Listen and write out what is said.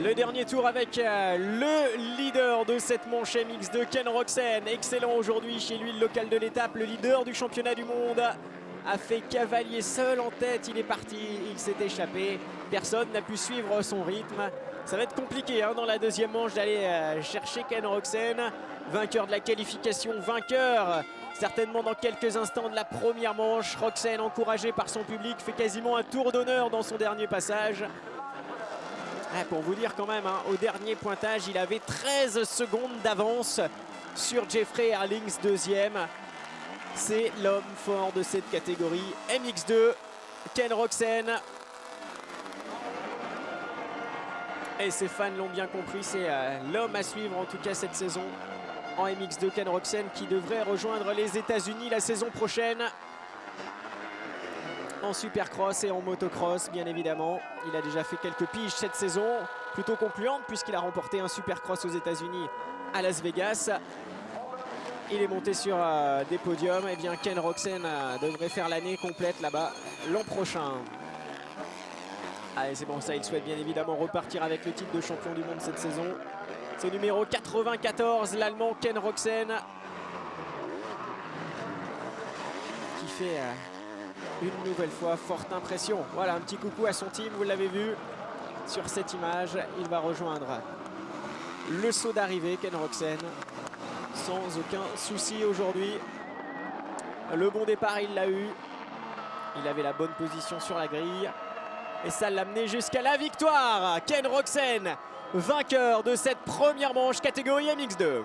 Le dernier tour avec le leader de cette manche MX2, Ken Roczen. Excellent aujourd'hui chez lui, le local de l'étape, le leader du championnat du monde. A fait cavalier seul en tête, il est parti, il s'est échappé. Personne n'a pu suivre son rythme. Ça va être compliqué dans la deuxième manche d'aller chercher Ken Roczen. Vainqueur de la qualification, vainqueur certainement dans quelques instants de la première manche. Roczen, encouragé par son public, fait quasiment un tour d'honneur dans son dernier passage. Pour vous dire quand même, au dernier pointage, il avait 13 secondes d'avance sur Jeffrey Herlings, deuxième. C'est l'homme fort de cette catégorie MX2, Ken Roczen. Et ses fans l'ont bien compris, c'est l'homme à suivre en tout cas cette saison en MX2, Ken Roczen, qui devrait rejoindre les États-Unis la saison prochaine. En supercross et en motocross, bien évidemment. Il a déjà fait quelques piges cette saison, plutôt concluante, puisqu'il a remporté un supercross aux États-Unis à Las Vegas. Il est monté sur des podiums. Et bien Ken Roczen devrait faire l'année complète là-bas l'an prochain. Allez, c'est bon, ça, il souhaite bien évidemment repartir avec le titre de champion du monde cette saison. C'est numéro 94, l'Allemand Ken Roczen, qui fait une nouvelle fois forte impression. Voilà, un petit coucou à son team, vous l'avez vu sur cette image. Il va rejoindre le saut d'arrivée, Ken Roczen, sans aucun souci aujourd'hui. Le bon départ, il l'a eu. Il avait la bonne position sur la grille. Et ça l'a amené jusqu'à la victoire. Ken Roczen, vainqueur de cette première manche catégorie MX2.